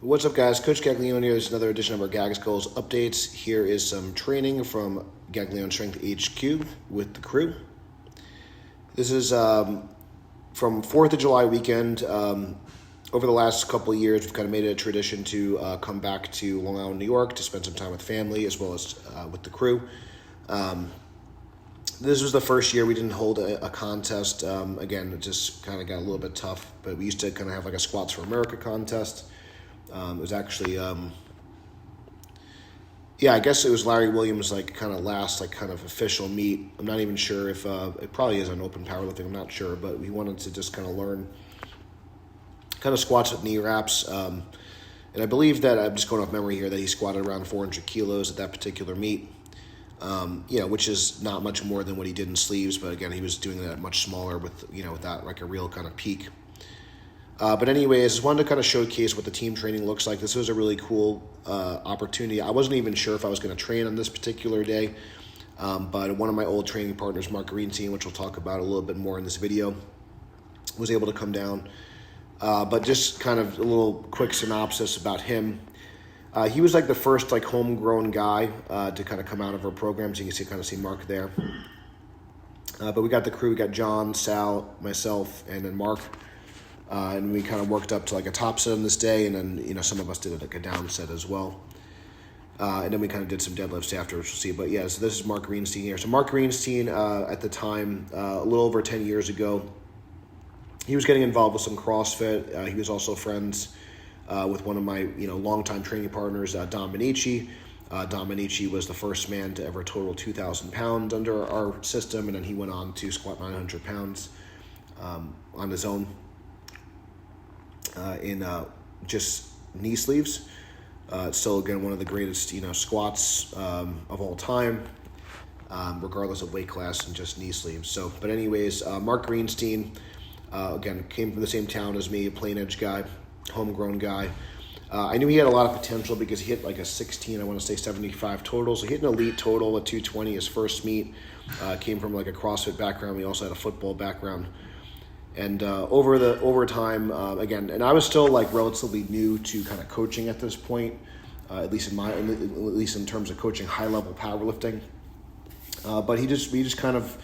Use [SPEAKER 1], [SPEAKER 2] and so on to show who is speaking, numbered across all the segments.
[SPEAKER 1] What's up, guys? Coach Gaglione here. This is another edition of our Gags Goals updates. Here is some training from Gaglione Strength HQ with the crew. This is from 4th of July weekend. Over the last couple of years, we've kind of made it a tradition to come back to Long Island, New York to spend some time with family as well as with the crew. This was the first year we didn't hold a contest. Again, it just kind of got a little bit tough, but we used to kind of have like a Squats for America contest. It was actually, I guess it was Larry Williams' last official meet. I'm not even sure if it probably is on open powerlifting. I'm not sure, but we wanted to just kind of learn kind of squats with knee wraps. And I believe that I'm just going off memory here that he squatted around 400 kilos at that particular meet. Which is not much more than what he did in sleeves, but again, he was doing that much smaller with that like a real kind of peak. But anyways, I just wanted to kind of showcase what the team training looks like. This was a really cool opportunity. I wasn't even sure if I was going to train on this particular day, but one of my old training partners, Mark Greenstein, which we'll talk about a little bit more in this video, was able to come down. But just kind of a little quick synopsis about him. He was like the first homegrown guy to kind of come out of our program. So you can see Mark there. But we got the crew. We got John, Sal, myself, and then Mark. And we kind of worked up to a top set on this day, and then some of us did a down set as well. And then we kind of did some deadlifts afterwards. We'll see. But yeah, so this is Mark Greenstein here. So Mark Greenstein, at the time, a little over 10 years ago, he was getting involved with some CrossFit. He was also friends with one of my longtime training partners, Don Benici. Don Benici was the first man to ever total 2,000 pounds under our system, and then he went on to squat 900 pounds on his own. In just knee sleeves. Still, again, one of the greatest, squats of all time, regardless of weight class and just knee sleeves. So, but anyways, Mark Greenstein, again, came from the same town as me, a plain edge guy, homegrown guy. I knew he had a lot of potential because he hit a 75 total. So he hit an elite total at 220 his first meet. Came from a CrossFit background. We also had a football background. And over time, again, and I was still relatively new to kind of coaching at this point, at least in terms of coaching high level powerlifting. But we just kind of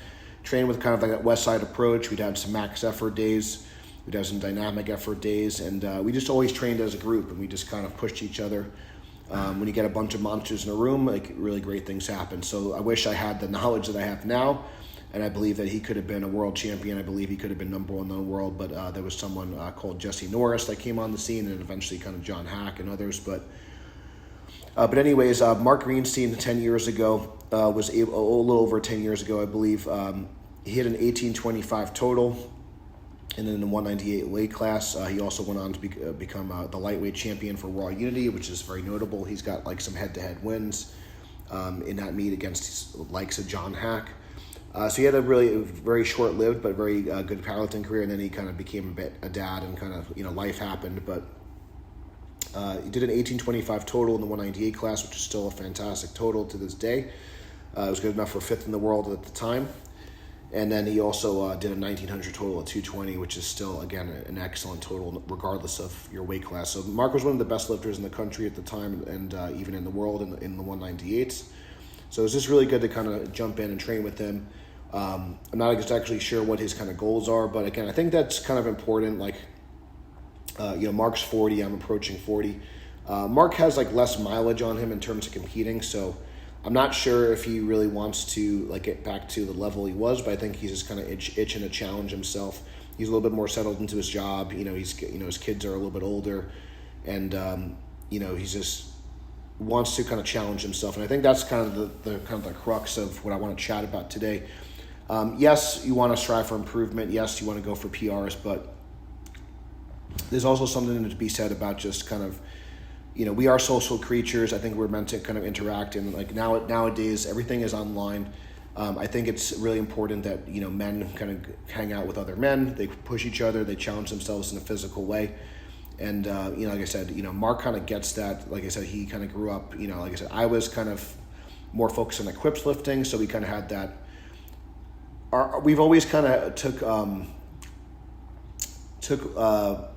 [SPEAKER 1] trained with kind of that West Side approach. We'd have some max effort days, we'd have some dynamic effort days, and we just always trained as a group, and we just kind of pushed each other. When you get a bunch of monsters in a room, really great things happen. So I wish I had the knowledge that I have now. And I believe that he could have been a world champion. I believe he could have been number one in the world. But there was someone called Jesse Norris that came on the scene, and eventually kind of John Hack and others. But anyways, Mark Greenstein 10 years ago was able, a little over 10 years ago, I believe. He hit an 1825 total, and then in the 198 weight class, he also went on to become the lightweight champion for Raw Unity, which is very notable. He's got some head-to-head wins in that meet against the likes of John Hack. So he had a really very short-lived but very good powerlifting career, and then he kind of became a dad, and kind of life happened. But he did an 1825 total in the 198 class, which is still a fantastic total to this day. It was good enough for fifth in the world at the time. And then he also did a 1900 total at 220, which is still, again, an excellent total regardless of your weight class. So Mark was one of the best lifters in the country at the time, and even in the world in the 198s. So it was just really good to kind of jump in and train with him. I'm not exactly sure what his kind of goals are, but again, I think that's kind of important. Mark's 40, I'm approaching 40. Mark has less mileage on him in terms of competing, so I'm not sure if he really wants to get back to the level he was, but I think he's just kind of itching to challenge himself. He's a little bit more settled into his job. His kids are a little bit older, and he's just wants to kind of challenge himself, and I think that's kind of the crux of what I want to chat about today. Yes, you want to strive for improvement. Yes, you want to go for PRs, but there's also something to be said about just kind of, we are social creatures. I think we're meant to kind of interact, and nowadays everything is online. I think it's really important that men kind of hang out with other men. They push each other. They challenge themselves in a physical way. And, like I said, Mark kind of gets that. Like I said, he kind of grew up, like I said, I was kind of more focused on quips lifting. So we kind of had that. We've always kind of took took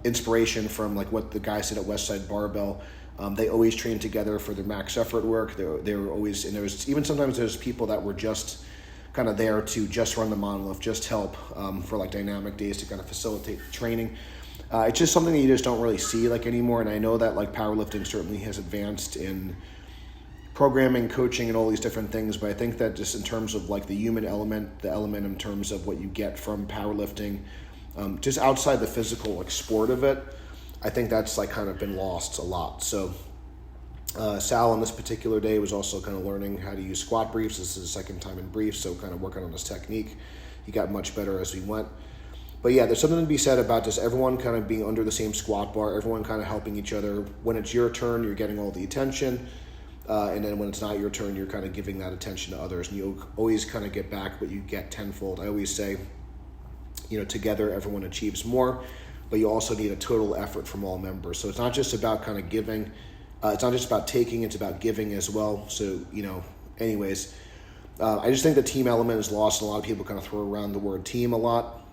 [SPEAKER 1] inspiration from like what the guys did at Westside Barbell. They always trained together for their max effort work. They were always, and there was even sometimes there's people that were just kind of there to just run the monolift, just help for like dynamic days to kind of facilitate the training. It's just something that you just don't really see like anymore. And I know that like powerlifting certainly has advanced in programming, coaching, and all these different things. But I think that just in terms of like the human element, the element in terms of what you get from powerlifting, just outside the physical like sport of it, I think that's like kind of been lost a lot. So Sal on this particular day was also kind of learning how to use squat briefs. This is his second time in briefs, so kind of working on his technique. He got much better as we went. But yeah, there's something to be said about just everyone kind of being under the same squat bar, everyone kind of helping each other. When it's your turn, you're getting all the attention. And then when it's not your turn, you're kind of giving that attention to others. And you always kind of get back what you get tenfold. I always say, together everyone achieves more, but you also need a total effort from all members. So it's not just about kind of giving. It's not just about taking, it's about giving as well. So, anyways, I just think the team element is lost, and a lot of people kind of throw around the word team a lot.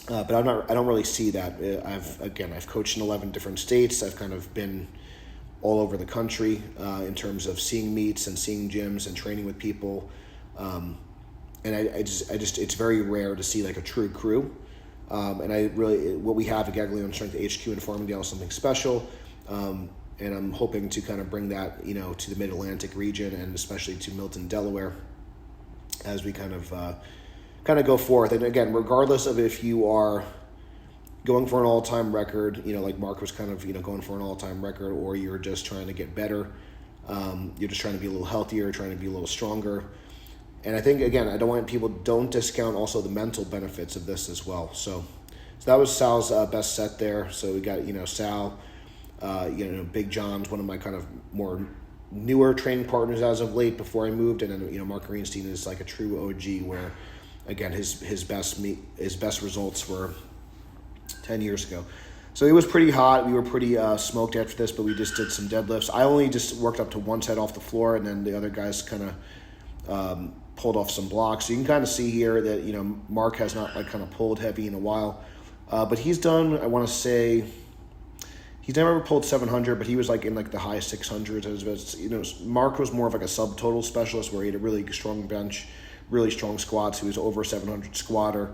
[SPEAKER 1] But I don't really see that. I've coached in 11 different states. I've kind of been all over the country in terms of seeing meets and seeing gyms and training with people. And I just it's very rare to see like a true crew. And what we have at Gaglione Strength HQ in Farmingdale is something special. And I'm hoping to kind of bring that, to the Mid-Atlantic region and especially to Milton, Delaware, as we kind of go forth. And again, regardless of if you are going for an all-time record, like Mark was kind of, going for an all-time record, or you're just trying to get better, you're just trying to be a little healthier, trying to be a little stronger. And I think, again, I don't want people, don't discount also the mental benefits of this as well. So that was Sal's best set there. So we got, Sal, Big John's one of my kind of more newer training partners as of late before I moved. And then, Mark Greenstein is like a true OG where, again, his best results were 10 years ago. So it was pretty hot. We were pretty smoked after this, but we just did some deadlifts. I only just worked up to one set off the floor, and then the other guys kind of pulled off some blocks. So you can kind of see here that, Mark has not like kind of pulled heavy in a while. But he's done, I want to say, he's never ever pulled 700, but he was like in like the high 600s. Mark was more of like a subtotal specialist where he had a really strong bench, really strong squats. He was over 700 squatter.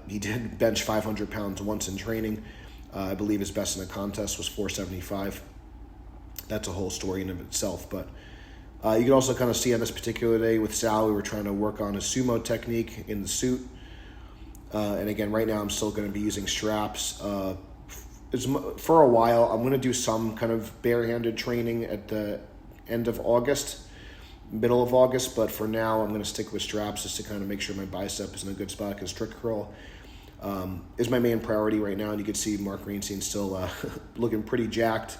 [SPEAKER 1] He did bench 500 pounds once in training. I believe his best in a contest was 475. That's a whole story in of itself. But you can also kind of see on this particular day with Sal, we were trying to work on a sumo technique in the suit. And again, right now I'm still going to be using straps. For a while, I'm going to do some kind of barehanded training at the end of August, middle of August, but for now I'm going to stick with straps just to kind of make sure my bicep is in a good spot, because strict curl is my main priority right now. And you can see Mark Greenstein still looking pretty jacked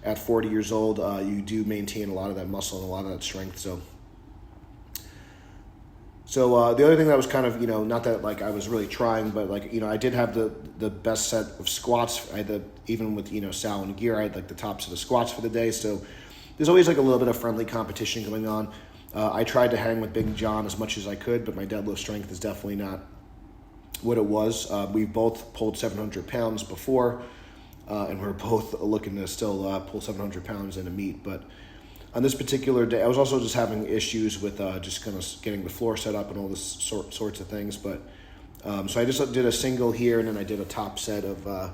[SPEAKER 1] at 40 years old. You do maintain a lot of that muscle and a lot of that strength. So the other thing that was kind of, not that like I was really trying, but like, I did have the best set of squats. I had even with, Sal and gear, I had like the tops of the squats for the day. So there's always like a little bit of friendly competition going on. I tried to hang with Big John as much as I could, but my deadlift strength is definitely not what it was. We both pulled 700 pounds before, and we're both looking to still pull 700 pounds in a meet. But on this particular day, I was also just having issues with just kind of getting the floor set up and all this sorts of things. But so I just did a single here, and then I did a top set of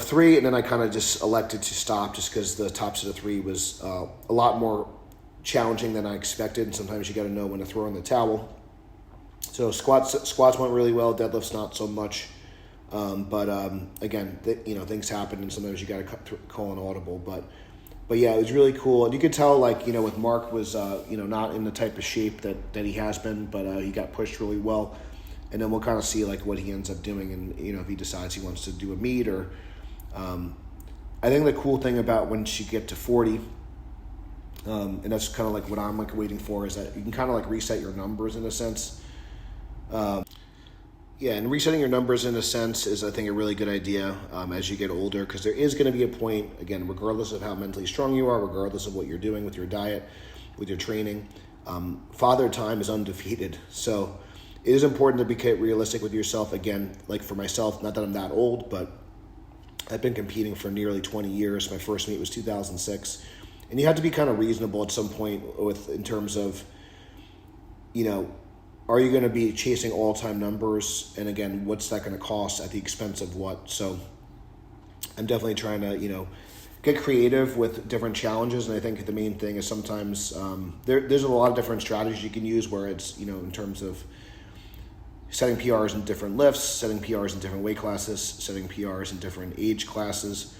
[SPEAKER 1] 3, and then I kind of just elected to stop just because the top set of 3 was a lot more challenging than I expected, and sometimes you got to know when to throw in the towel. So squats went really well, deadlifts not so much, but again, things happen, and sometimes you got to call an audible. But yeah, it was really cool, and you could tell with Mark was not in the type of shape that he has been, but he got pushed really well, and then we'll kind of see what he ends up doing, and if he decides he wants to do a meet or. I think the cool thing about once you get to 40, and that's kind of what I'm waiting for, is that you can kind of reset your numbers in a sense. And resetting your numbers in a sense is, I think, a really good idea as you get older, because there is going to be a point, again, regardless of how mentally strong you are, regardless of what you're doing with your diet, with your training, father time is undefeated. So it is important to be realistic with yourself. Again, like for myself, not that I'm that old, but I've been competing for nearly 20 years. My first meet was 2006. And you have to be kind of reasonable at some point in terms of, are you going to be chasing all-time numbers? And again, what's that going to cost at the expense of what? So I'm definitely trying to, get creative with different challenges. And I think the main thing is sometimes there's a lot of different strategies you can use where it's, in terms of setting PRs in different lifts, setting PRs in different weight classes, setting PRs in different age classes.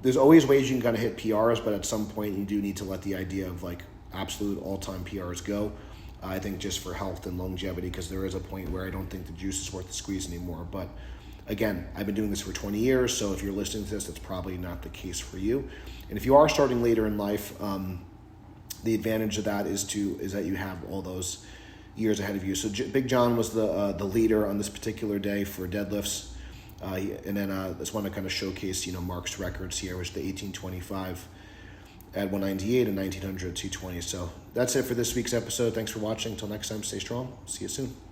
[SPEAKER 1] There's always ways you can kind of hit PRs, but at some point you do need to let the idea of like absolute all-time PRs go. I think just for health and longevity, because there is a point where I don't think the juice is worth the squeeze anymore. But again, I've been doing this for 20 years, so if you're listening to this, that's probably not the case for you. And if you are starting later in life, the advantage of that is that you have all those years ahead of you. So Big John was the leader on this particular day for deadlifts. And then I just want to kind of showcase, Mark's records here, which the 1825 at 198 and 1900 at 220. So that's it for this week's episode. Thanks for watching. Until next time, stay strong. See you soon.